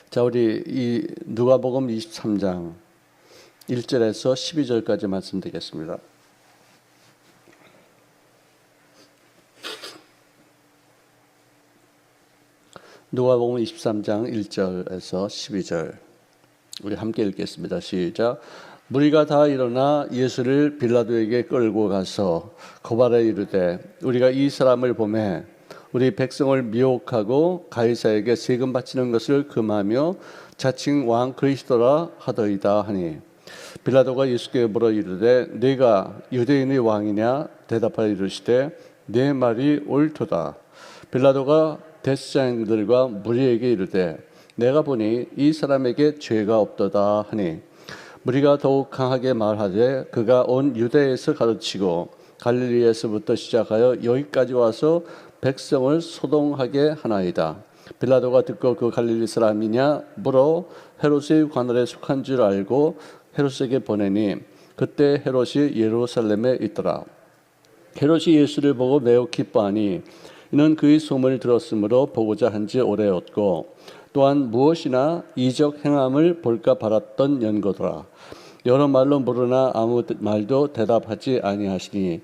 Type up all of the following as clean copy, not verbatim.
자, 우리 이 누가복음 23장 1절에서 12절까지 말씀드리겠습니다. 누가복음 23장 1절에서 12절 우리 함께 읽겠습니다. 시작. 무리가 다 일어나 예수를 빌라도에게 끌고 가서 고발하여 이르되 우리가 이 사람을 보매 우리 백성을 미혹하고 가이사에게 세금 바치는 것을 금하며 자칭 왕 그리스도라 하더이다 하니 빌라도가 예수께 물어 이르되 네가 유대인의 왕이냐 대답하여 이르시되 내 말이 옳도다. 빌라도가 대제사장들과 무리에게 이르되 내가 보니 이 사람에게 죄가 없도다 하니 무리가 더욱 강하게 말하되 그가 온 유대에서 가르치고 갈릴리에서부터 시작하여 여기까지 와서 백성을 소동하게 하나이다. 빌라도가 듣고 그 갈릴리 사람이냐 물어 헤롯의 관할에 속한 줄 알고 헤롯에게 보내니 그때 헤롯이 예루살렘에 있더라. 헤롯이 예수를 보고 매우 기뻐하니 이는 그의 소문을 들었으므로 보고자 한지 오래였고 또한 무엇이나 이적 행함을 볼까 바랐던 연고더라. 여러 말로 물으나 아무 말도 대답하지 아니하시니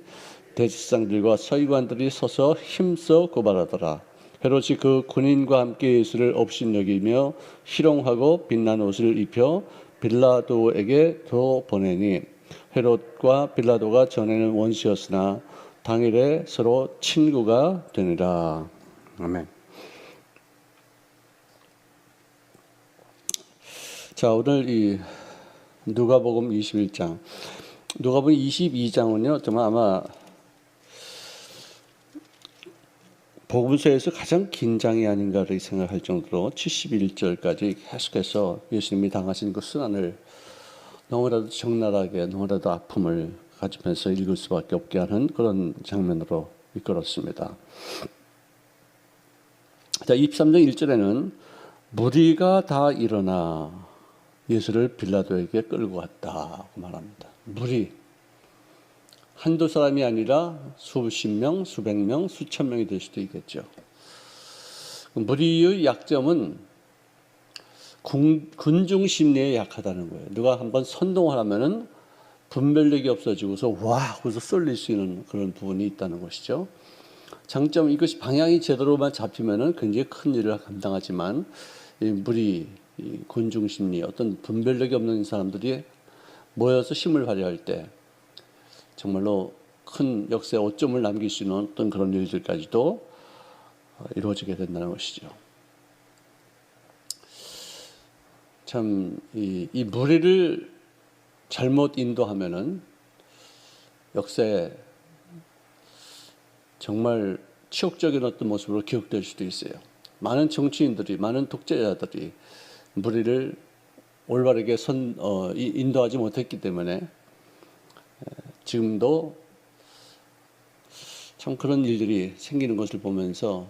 대제사장들과 서기관들이 서서 힘써 고발하더라. 헤롯이 그 군인과 함께 예수를 업신여기며 희롱하고 빛난 옷을 입혀 빌라도에게 보내니 헤롯과 빌라도가 전에는 원수였으나 당일에 서로 친구가 되니라. 아멘. 자, 오늘 이 누가복음 21장, 누가복음 22장은요, 정말 아마 복음서에서 가장 긴 장이 아닌가를 생각할 정도로 71절까지 계속해서 예수님이 당하신 그 순환을 너무나도 적나라하게, 너무나도 아픔을 가지면서 읽을 수밖에 없게 하는 그런 장면으로 이끌었습니다. 자, 23장 1절에는 무리가 다 일어나 예수를 빌라도에게 끌고 갔다고 말합니다. 무리. 한두 사람이 아니라 수십 명, 수백 명, 수천 명이 될 수도 있겠죠. 무리의 약점은 군중 심리에 약하다는 거예요. 누가 한번 선동을 하면은 분별력이 없어지고서 와 하고서 쏠릴 수 있는 그런 부분이 있다는 것이죠. 장점 이것이 방향이 제대로만 잡히면은 굉장히 큰 일을 감당하지만 이 무리, 이 군중 심리, 어떤 분별력이 없는 사람들이 모여서 힘을 발휘할 때 정말로 큰 역사의 오점을 남길 수 있는 어떤 그런 일들까지도 이루어지게 된다는 것이죠. 참 이 무리를 잘못 인도하면은 역사에 정말 치욕적인 어떤 모습으로 기억될 수도 있어요. 많은 정치인들이, 많은 독재자들이 무리를 올바르게 인도하지 못했기 때문에 지금도 참 그런 일들이 생기는 것을 보면서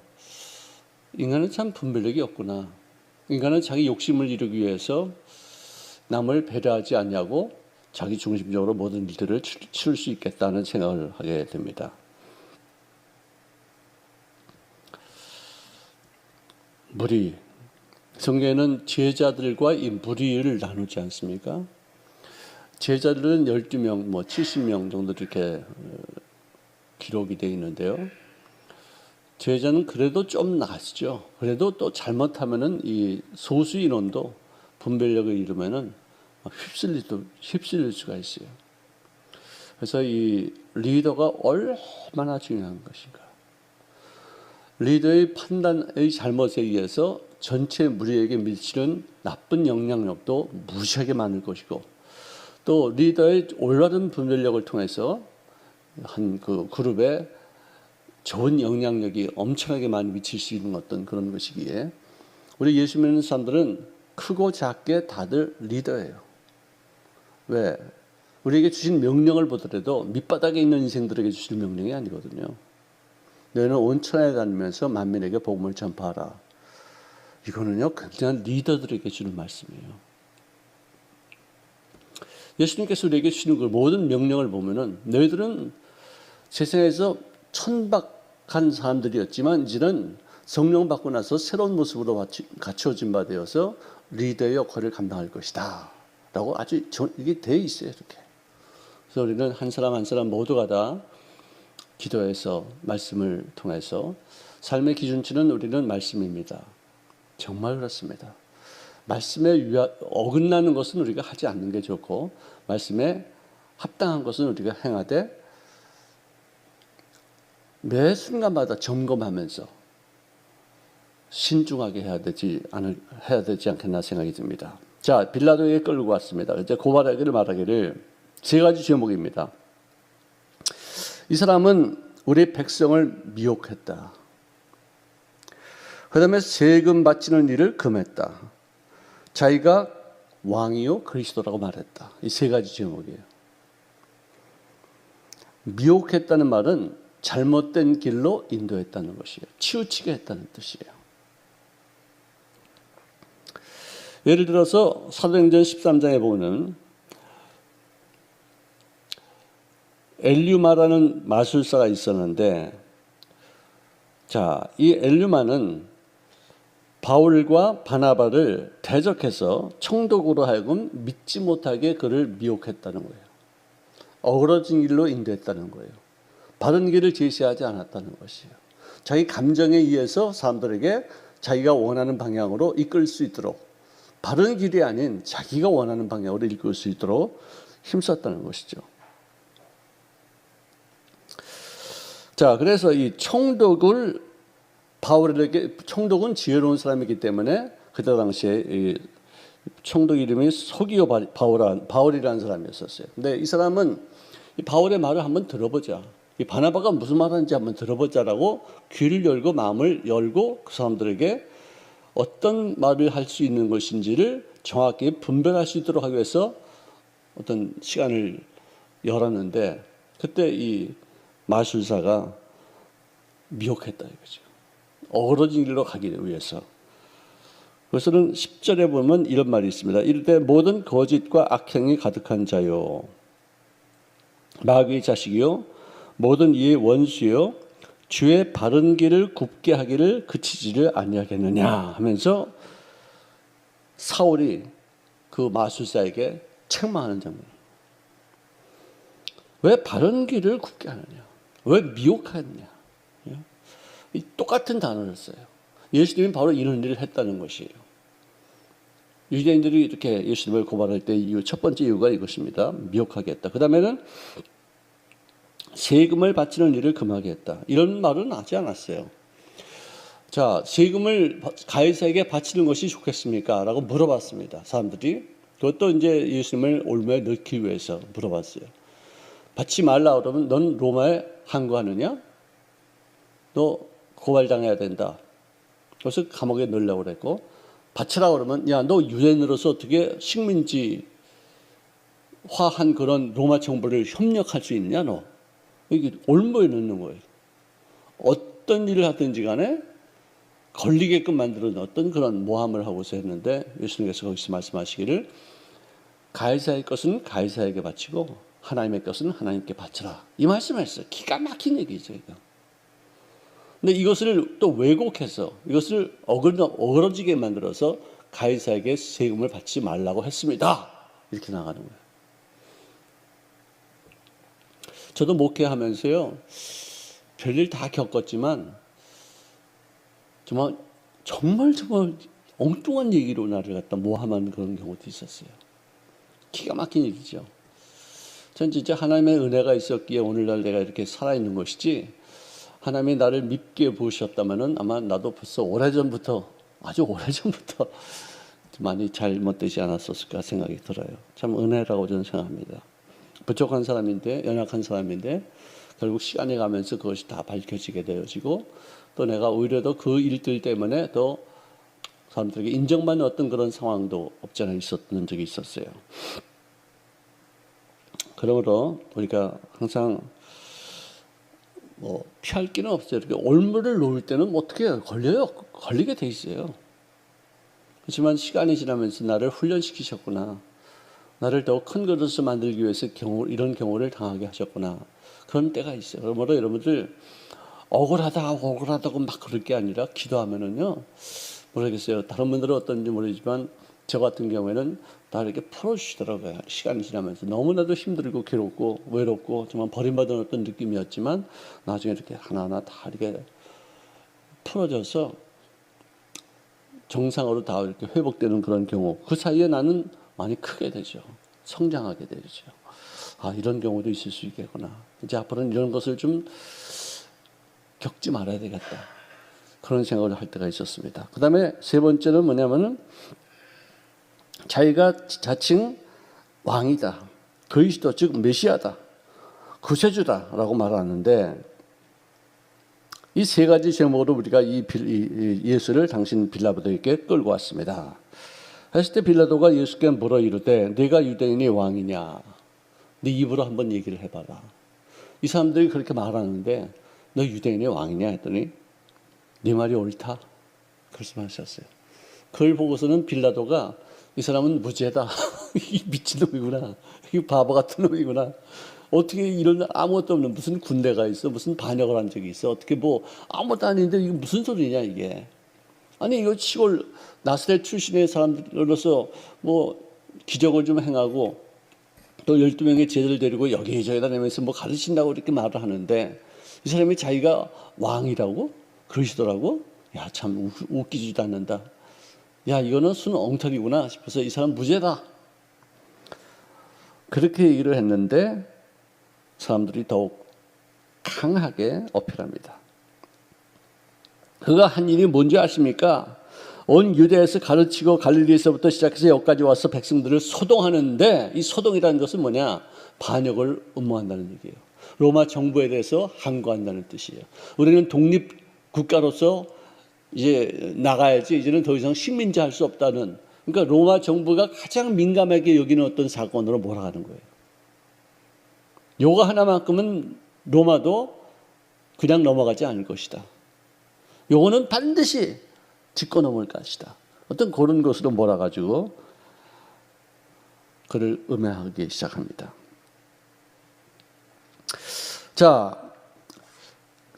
인간은 참 분별력이 없구나. 인간은 자기 욕심을 이루기 위해서 남을 배려하지 않냐고 자기 중심적으로 모든 일들을 치를 수 있겠다는 생각을 하게 됩니다. 무리. 성경에는 제자들과 이 무리를 나누지 않습니까? 제자들은 12명, 70명 정도 이렇게 기록이 되어 있는데요. 제자는 그래도 좀 낫죠. 그래도 또 잘못하면은 이 소수 인원도 분별력을 잃으면은 휩쓸릴 수가 있어요. 그래서 이 리더가 얼마나 중요한 것인가. 리더의 판단의 잘못에 의해서 전체 무리에게 미치는 나쁜 영향력도 무시하게 많을 것이고 또 리더의 올바른 분별력을 통해서 한 그 그룹에 좋은 영향력이 엄청나게 많이 미칠 수 있는 어떤 그런 것이기에 우리 예수 믿는 사람들은 크고 작게 다들 리더예요. 왜? 우리에게 주신 명령을 보더라도 밑바닥에 있는 인생들에게 주실 명령이 아니거든요. 너희는 온 천하에 다니면서 만민에게 복음을 전파하라. 이거는요, 그냥 리더들에게 주는 말씀이에요. 예수님께서 우리에게 주시는 그 모든 명령을 보면은 너희들은 세상에서 천박한 사람들이었지만 이제는 성령 받고 나서 새로운 모습으로 갖추어진 바 되어서 리더의 역할을 감당할 것이다 라고 아주 이게 돼 있어요. 이렇게. 그래서 우리는 한 사람 한 사람 모두가 다 기도해서 말씀을 통해서 삶의 기준치는 우리는 말씀입니다. 정말 그렇습니다. 말씀에 어긋나는 것은 우리가 하지 않는 게 좋고 말씀에 합당한 것은 우리가 행하되 매 순간마다 점검하면서 신중하게 해야 되지 않겠나 생각이 듭니다. 자, 빌라도에게 끌고 왔습니다. 이제 고발하기를 말하기를 세 가지 제목입니다. 이 사람은 우리 백성을 미혹했다. 그 다음에 세금 바치는 일을 금했다. 자기가 왕이요 그리스도라고 말했다. 이 세 가지 제목이에요. 미혹했다는 말은 잘못된 길로 인도했다는 것이에요. 치우치게 했다는 뜻이에요. 예를 들어서 사도행전 13장에 보면 엘류마라는 마술사가 있었는데, 자, 이 엘류마는 바울과 바나바를 대적해서 청독으로 하여금 믿지 못하게 그를 미혹했다는 거예요. 어그러진 길로 인도했다는 거예요. 바른 길을 제시하지 않았다는 것이에요. 자기 감정에 의해서 사람들에게 자기가 원하는 방향으로 이끌 수 있도록, 바른 길이 아닌 자기가 원하는 방향으로 이끌 수 있도록 힘썼다는 것이죠. 자, 그래서 이 청독을 바울에게, 청독은 지혜로운 사람이기 때문에 그때 당시에 이 청독 이름이 소기오 바울이라는 사람이었었어요. 근데 이 사람은 이 바울의 말을 한번 들어보자, 이 바나바가 무슨 말하는지 한번 들어보자라고 귀를 열고 마음을 열고 그 사람들에게 어떤 말을 할 수 있는 것인지를 정확히 분별할 수 있도록 하기 위해서 어떤 시간을 열었는데, 그때 이 마술사가 미혹했다 이거죠. 어그러진 길로 가기 위해서. 그래서는 10절에 보면 이런 말이 있습니다. 이르되 모든 거짓과 악행이 가득한 자요, 마귀의 자식이요, 모든 이의 원수요, 주의 바른 길을 굽게 하기를 그치지를 아니하겠느냐 하면서 사울이 그 마술사에게 책망하는 장면. 왜 바른 길을 굽게 하느냐? 왜 미혹하느냐? 이 똑같은 단어를 써요. 예수님이 바로 이런 일을 했다는 것이에요. 유대인들이 이렇게 예수님을 고발할 때 첫 번째 이유가 이것입니다. 미혹하게 했다. 그 다음에는 세금을 바치는 일을 금하게 했다. 이런 말은 하지 않았어요. 자, 세금을 가이사에게 바치는 것이 좋겠습니까? 라고 물어봤습니다. 사람들이. 그것도 이제 예수님을 올무에 넣기 위해서 물어봤어요. 받지 말라 그러면 넌 로마에 항거하느냐? 너 고발당해야 된다. 그래서 감옥에 넣으려고 그랬고, 바치라 그러면 야, 너 유대인으로서 어떻게 식민지화한 그런 로마 정부를 협력할 수 있냐 너? 이게 올무에 넣는 거예요. 어떤 일을 하든지 간에 걸리게끔 만드는 어떤 그런 모함을 하고서 했는데, 예수님께서 거기서 말씀하시기를 가이사의 것은 가이사에게 바치고 하나님의 것은 하나님께 바치라, 이 말씀을 했어요. 기가 막힌 얘기죠 이거. 근데 이것을 또 왜곡해서 이것을 어그러지게 만들어서 가이사에게 세금을 받지 말라고 했습니다. 이렇게 나가는 거예요. 저도 목회하면서요, 별일 다 겪었지만 정말 엉뚱한 얘기로 나를 갖다 모함하는 그런 경우도 있었어요. 기가 막힌 일이죠. 전 진짜 하나님의 은혜가 있었기에 오늘날 내가 이렇게 살아있는 것이지, 하나님이 나를 밉게 보셨다면은 아마 나도 벌써 오래전부터, 아주 오래전부터 많이 잘못되지 않았었을까 생각이 들어요. 참 은혜라고 저는 생각합니다. 부족한 사람인데, 연약한 사람인데 결국 시간이 가면서 그것이 다 밝혀지게 되어지고, 또 내가 오히려 더 그 일들 때문에 더 사람들에게 인정받는 어떤 그런 상황도 없지 않아 있었던 적이 있었어요. 그러므로 우리가 항상 피할 길은 없어요. 이렇게 올무를 놓을 때는 어떻게 걸려요? 걸리게 돼 있어요. 그렇지만 시간이 지나면서 나를 훈련시키셨구나, 나를 더 큰 그릇을 만들기 위해서 이런 경우를 당하게 하셨구나, 그런 때가 있어요. 그러므로 여러분들 억울하다고 막 그럴 게 아니라 기도하면은요, 모르겠어요. 다른 분들은 어떤지 모르지만 저 같은 경우에는 다 이렇게 풀어주시더라고요. 시간이 지나면서 너무나도 힘들고 괴롭고 외롭고 정말 버림받은 어떤 느낌이었지만 나중에 이렇게 하나하나 다 이렇게 풀어져서 정상으로 다 이렇게 회복되는 그런 경우, 그 사이에 나는 많이 크게 되죠. 성장하게 되죠. 아, 이런 경우도 있을 수 있겠구나. 이제 앞으로는 이런 것을 좀 겪지 말아야 되겠다. 그런 생각을 할 때가 있었습니다. 그 다음에 세 번째는 뭐냐면은 자기가 자칭 왕이다, 그리스도 즉 메시아다, 구세주다라고 말하는데 이 세 가지 제목으로 우리가 이 예수를 당신 빌라도에게 끌고 왔습니다. 했을 때 빌라도가 예수께 물어 이르되 네가 유대인의 왕이냐? 네 입으로 한번 얘기를 해봐라. 이 사람들이 그렇게 말하는데 너 유대인의 왕이냐 했더니 네 말이 옳다 그렇게 말하셨어요. 그걸 보고서는 빌라도가 이 사람은 무죄다. 이 미친놈이구나. 이 바보 같은 놈이구나. 어떻게 이런 아무것도 없는 무슨 군대가 있어? 무슨 반역을 한 적이 있어? 어떻게 뭐 아무것도 아닌데 이게 무슨 소리냐 이게. 아니 이거 시골 나사렛 출신의 사람들로서 뭐 기적을 좀 행하고 또 12명의 제자를 데리고 여기저기 다니면서 뭐 가르친다고 이렇게 말을 하는데 이 사람이 자기가 왕이라고? 그러시더라고? 야, 참 웃기지도 않는다. 야, 이거는 순 엉터리구나 싶어서 이 사람 무죄다. 그렇게 얘기를 했는데 사람들이 더욱 강하게 어필합니다. 그가 한 일이 뭔지 아십니까? 온 유대에서 가르치고 갈릴리에서부터 시작해서 여기까지 와서 백성들을 소동하는데 이 소동이라는 것은 뭐냐? 반역을 음모한다는 얘기예요. 로마 정부에 대해서 항거한다는 뜻이에요. 우리는 독립국가로서 이제 나가야지 이제는 더 이상 식민지 할 수 없다는, 그러니까 로마 정부가 가장 민감하게 여기는 어떤 사건으로 몰아가는 거예요. 요거 하나만큼은 로마도 그냥 넘어가지 않을 것이다. 요거는 반드시 짚고 넘을 것이다. 어떤 그런 것으로 몰아가지고 그를 음해하기 시작합니다. 자,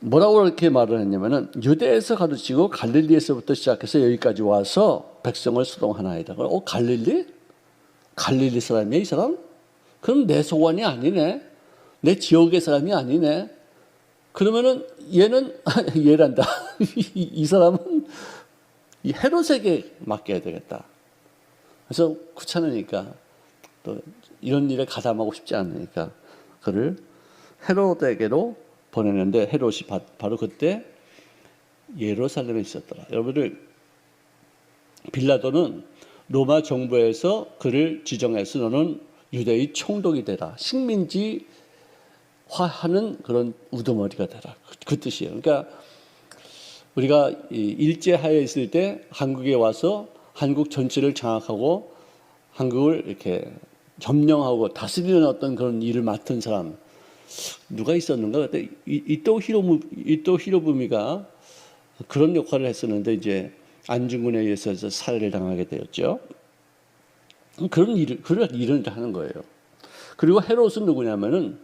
뭐라고 이렇게 말을 했냐면은 유대에서 가르치고 갈릴리에서부터 시작해서 여기까지 와서 백성을 소동하나이다. 갈릴리? 갈릴리 사람이야 이 사람? 그럼 내 소관이 아니네. 내 지역의 사람이 아니네. 그러면은 얘는 얘란다. 이 사람은 이 헤롯에게 맡겨야 되겠다. 그래서 귀찮으니까 또 이런 일에 가담하고 싶지 않으니까 그를 헤롯에게로 보내는데 헤롯이 바로 그때 예루살렘에 있었더라. 여러분들 빌라도는 로마 정부에서 그를 지정해서 너는 유대의 총독이 되라. 식민지화하는 그런 우두머리가 되라. 그 뜻이에요. 그러니까 우리가 일제하에 있을 때 한국에 와서 한국 전체를 장악하고 한국을 이렇게 점령하고 다스리는 어떤 그런 일을 맡은 사람 누가 있었는가? 그때 이토 히로부미가 그런 역할을 했었는데 이제 안중근에 의해서 살해를 당하게 되었죠. 그런 일을 하는 거예요. 그리고 헤롯은 누구냐면은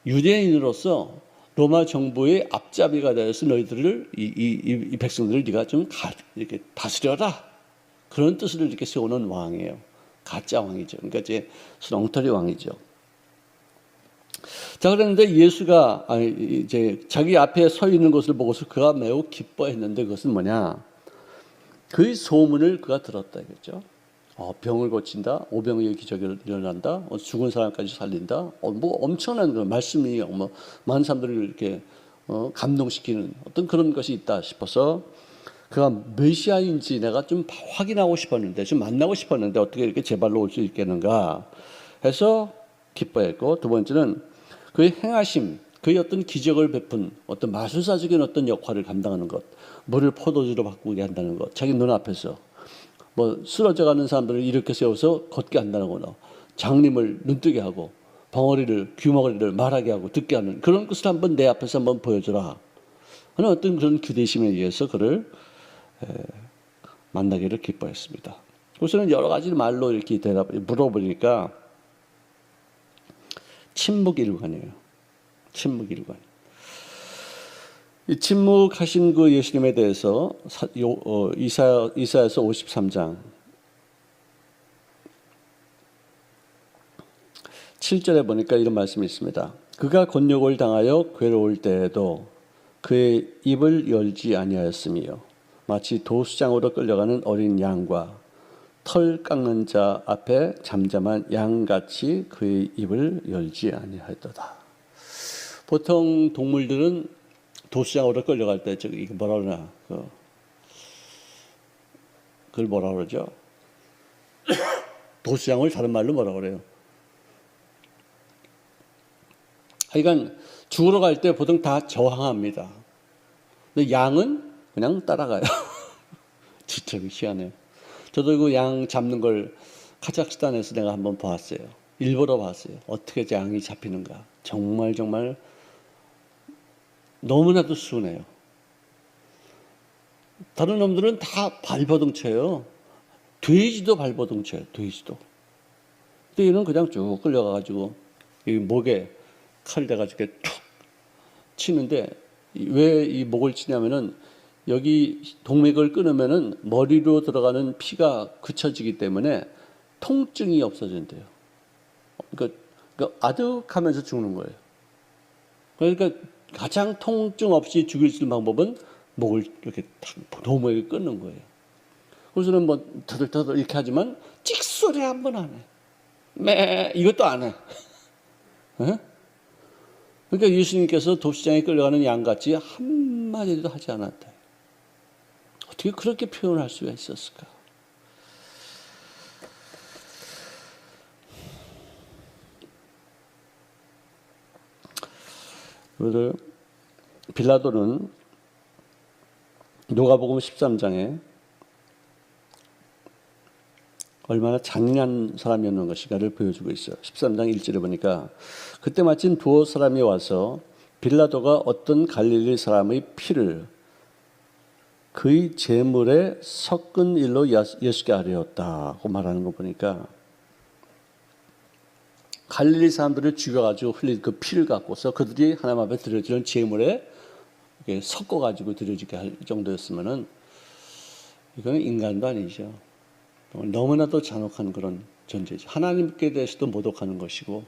유대인으로서 로마 정부의 앞잡이가 되어서 너희들을 이 백성들을 네가 좀 이렇게 다스려라. 그런 뜻을 이렇게 세우는 왕이에요. 가짜 왕이죠. 그러니까 이제 엉터리 왕이죠. 자, 그런데 예수가 이제 자기 앞에 서 있는 것을 보고서 그가 매우 기뻐했는데 그것은 뭐냐? 그 소문을 그가 들었다 이거죠. 병을 고친다, 오병이의 기적이 일어난다, 죽은 사람까지 살린다. 뭐 엄청난 그런 말씀이 많은 사람들을 이렇게 감동시키는 어떤 그런 것이 있다 싶어서 그가 메시아인지 내가 좀 확인하고 싶었는데, 좀 만나고 싶었는데 어떻게 이렇게 제 발로 올 수 있겠는가 해서 기뻐했고, 두 번째는 그의 행하심, 그의 어떤 기적을 베푼 어떤 마술사적인 어떤 역할을 감당하는 것, 물을 포도주로 바꾸게 한다는 것, 자기 눈앞에서 뭐 쓰러져가는 사람들을 이렇게 세워서 걷게 한다는 거나, 장님을 눈뜨게 하고 귀머거리를 말하게 하고 듣게 하는 그런 것을 한번 내 앞에서 한번 보여주라 하는 어떤 그런 기대심에 의해서 그를 만나기를 기뻐했습니다. 그래서는 여러 가지 말로 이렇게 물어보니까 침묵일관이에요. 침묵일관. 이 침묵하신 그 예수님에 대해서 이사야서 53장 7절에 보니까 이런 말씀이 있습니다. 그가 곤욕을 당하여 괴로울 때에도 그의 입을 열지 아니하였으며 마치 도수장으로 끌려가는 어린 양과 털 깎는 자 앞에 잠잠한 양같이 그의 입을 열지 아니하였도다. 보통 동물들은 도수장으로 끌려갈 때 이게 뭐라 그러나 그걸 뭐라 그러죠? 도수장을 다른 말로 뭐라 그래요? 하여간 죽으러 갈 때 보통 다 저항합니다. 근데 양은 그냥 따라가요. 진짜 희한해요. 저도 그 양 잡는 걸 카자흐스탄에서 내가 한번 봤어요. 일부러 봤어요. 어떻게 양이 잡히는가. 정말 너무나도 순해요. 다른 놈들은 다 발버둥 쳐요. 돼지도 발버둥 쳐요. 돼지도. 근데 얘는 그냥 쭉 끌려가가지고 이 목에 칼 대가지고 툭 치는데 왜 이 목을 치냐면은 여기 동맥을 끊으면은 머리로 들어가는 피가 그쳐지기 때문에 통증이 없어진대요. 그러니까 아득하면서 죽는 거예요. 그러니까 가장 통증 없이 죽일 수 있는 방법은 목을 이렇게 탁 동맥을 끊는 거예요. 그래서는 뭐 터들터들 이렇게 하지만 찍소리 한 번 안 해. 매 이것도 안 해. 에? 그러니까 예수님께서 도시장에 끌려가는 양같이 한마디도 하지 않았다. 어떻게 그렇게 표현할 수가 있었을까? 그래서 빌라도는 누가복음 13장에 얼마나 잔인한 사람이었는 것인가를 보여주고 있어요. 13장 1절에 보니까 그때 마침 두어 사람이 와서 빌라도가 어떤 갈릴리 사람의 피를 그의 제물에 섞은 일로 예수께 아뢰었다고 말하는 거 보니까 갈릴리 사람들을 죽여가지고 흘린 그 피를 갖고서 그들이 하나님 앞에 드려지는 제물에 섞어가지고 드려지게 할 정도였으면은 이거는 인간도 아니죠. 너무나도 잔혹한 그런 존재죠. 하나님께 대해서도 모독하는 것이고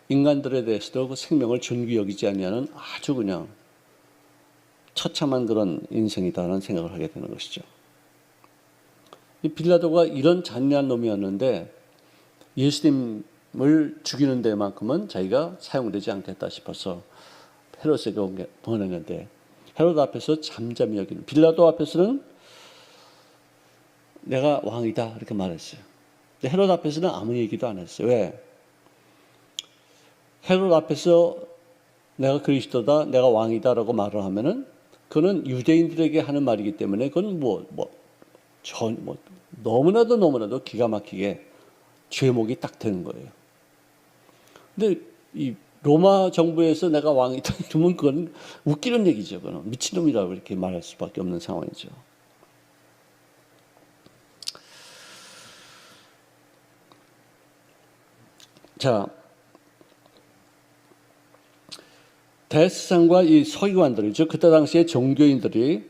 인간들에 대해서도 그 생명을 존귀 여기지 아니하는 아주 그냥 처참한 그런 인생이다라는 생각을 하게 되는 것이죠. 이 빌라도가 이런 잔인한 놈이었는데 예수님을 죽이는 데만큼은 자기가 사용되지 않겠다 싶어서 헤롯에게 보냈는데 헤롯 앞에서 잠잠히 여기는 빌라도 앞에서는 내가 왕이다 이렇게 말했어요. 근데 헤롯 앞에서는 아무 얘기도 안 했어요. 왜? 헤롯 앞에서 내가 그리스도다, 내가 왕이다라고 말을 하면은 그는 유대인들에게 하는 말이기 때문에 그건 너무나도 기가 막히게 죄목이 딱 되는 거예요. 근데 이 로마 정부에서 내가 왕이다 이러면 그건 웃기는 얘기죠. 그건 미친놈이라고 이렇게 말할 수밖에 없는 상황이죠. 자, 대제사장과 이 서기관들이, 즉 그때 당시에 종교인들이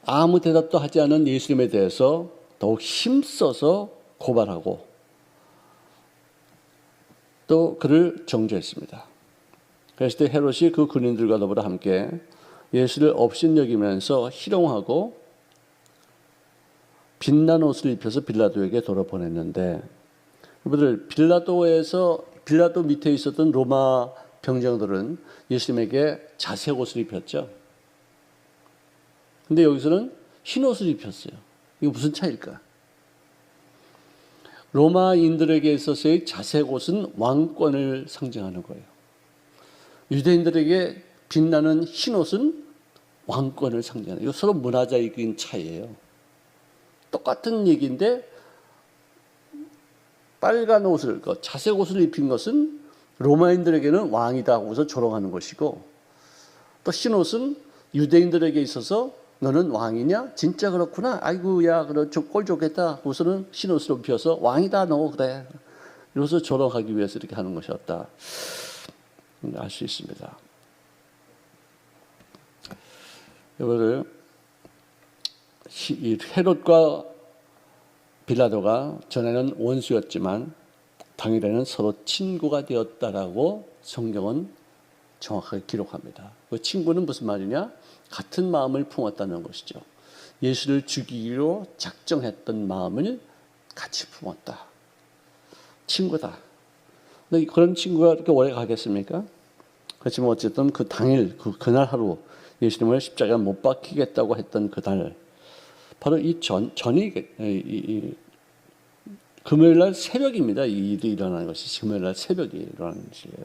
아무 대답도 하지 않은 예수님에 대해서 더욱 힘써서 고발하고 또 그를 정죄했습니다. 그랬을 때 헤롯이 그 군인들과 더불어 함께 예수를 업신여기면서 희롱하고 빛난 옷을 입혀서 빌라도에게 돌아보냈는데, 여러분들 빌라도 밑에 있었던 로마 병정들은 예수님에게 자색 옷을 입혔죠. 근데 여기서는 흰 옷을 입혔어요. 이거 무슨 차이일까? 로마인들에게 있어서의 자색 옷은 왕권을 상징하는 거예요. 유대인들에게 빛나는 흰 옷은 왕권을 상징하는 거예요. 이거 서로 문화적인 차이예요. 똑같은 얘기인데 빨간 옷을, 자색 옷을 입힌 것은 로마인들에게는 왕이다 하고서 조롱하는 것이고, 또 흰 옷은 유대인들에게 있어서 너는 왕이냐? 진짜 그렇구나. 아이고 야, 꼴 좋겠다 하고서는 흰 옷을 입혀서 왕이다 너 그래. 이러면서 조롱하기 위해서 이렇게 하는 것이었다. 알 수 있습니다. 여러분, 헤롯과 빌라도가 전에는 원수였지만 당일에는 서로 친구가 되었다라고 성경은 정확하게 기록합니다. 그 친구는 무슨 말이냐? 같은 마음을 품었다는 것이죠. 예수를 죽이기로 작정했던 마음을 같이 품었다. 친구다. 근데 그런 친구가 이렇게 오래 가겠습니까? 그렇지만 어쨌든 그 당일, 그날 하루 예수님을 십자가에 못 박히겠다고 했던 그날, 바로 금요일 날 새벽입니다. 이 일이 일어나는 것이 금요일 날 새벽이 일어나는 것이에요.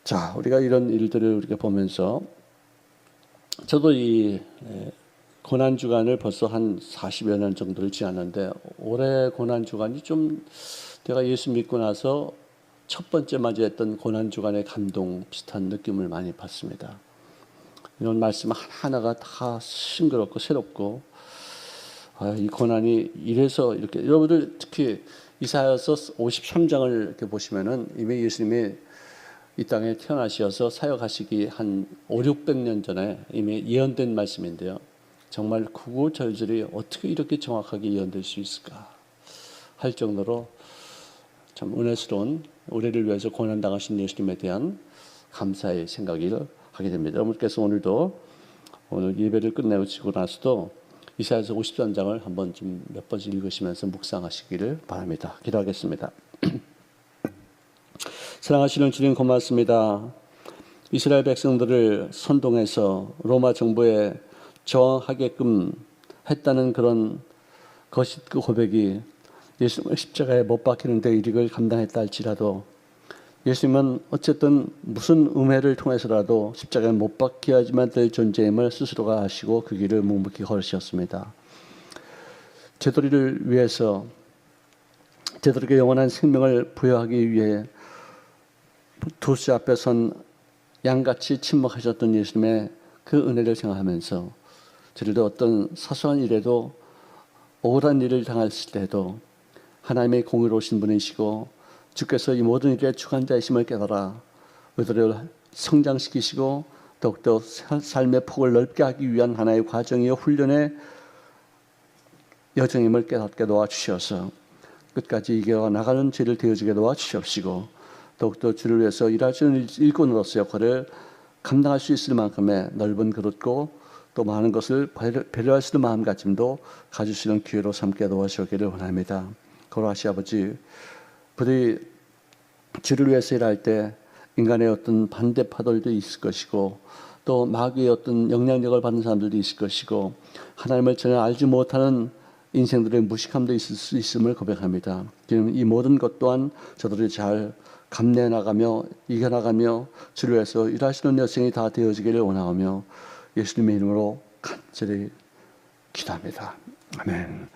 자, 우리가 이런 일들을 우리가 보면서 저도 이 고난 주간을 벌써 한 40여 년 정도를 지났는데 올해 고난 주간이 좀 제가 예수 믿고 나서 첫 번째 맞이했던 고난 주간의 감동 비슷한 느낌을 많이 받습니다. 이런 말씀 하나하나가 다 싱그럽고 새롭고 이 고난이 이래서 이렇게 여러분들 특히 이사야서 53장을 이렇게 보시면은 이미 예수님이 이 땅에 태어나셔서 사역하시기 한 500~600년 전에 이미 예언된 말씀인데요. 정말 구구절절이 어떻게 이렇게 정확하게 예언될 수 있을까 할 정도로 참 은혜스러운 우리를 위해서 고난당하신 예수님에 대한 감사의 생각을 하게 됩니다. 여러분께서 오늘 예배를 끝내고 나서도 이사야서 53장을 한번 좀 몇 번씩 읽으시면서 묵상하시기를 바랍니다. 기도하겠습니다. 사랑하시는 주님 고맙습니다. 이스라엘 백성들을 선동해서 로마 정부에 저항하게끔 했다는 그런 그 고백이 예수님을 십자가에 못 박히는 데 이익을 감당했다 할지라도 예수님은 어쨌든 무슨 음해를 통해서라도 십자가에 못 박혀야지만 될 존재임을 스스로가 아시고 그 길을 묵묵히 걸으셨습니다. 제도리를 위해서 제도리에게 영원한 생명을 부여하기 위해 도수 앞에 선 양같이 침묵하셨던 예수님의 그 은혜를 생각하면서 저희도 어떤 사소한 일에도 억울한 일을 당했을 때도 하나님의 공의로우신 분이시고 주께서 이 모든 일의 주관자이심을 깨달아 우리들을 성장시키시고 더욱더 삶의 폭을 넓게 하기 위한 하나의 과정이요 훈련의 여정임을 깨닫게 도와주셔서 끝까지 이겨가 나가는 죄를 되어주게 도와주시옵시고 더욱더 주를 위해서 일하시는 일꾼으로서 역할을 감당할 수 있을 만큼의 넓은 그릇고 또 많은 것을 배려할 수 있는 마음가짐도 가지시는 기회로 삼게 도와주시기를 원합니다. 거룩하신 아버지, 부디 주를 위해서 일할 때 인간의 어떤 반대파들도 있을 것이고 또 마귀의 어떤 영향력을 받는 사람들도 있을 것이고 하나님을 전혀 알지 못하는 인생들의 무식함도 있을 수 있음을 고백합니다. 지금 이 모든 것 또한 저들이 잘 감내해 나가며 이겨나가며 주를 위해서 일하시는 여생이 다 되어지기를 원하며 예수님의 이름으로 간절히 기도합니다. 아멘.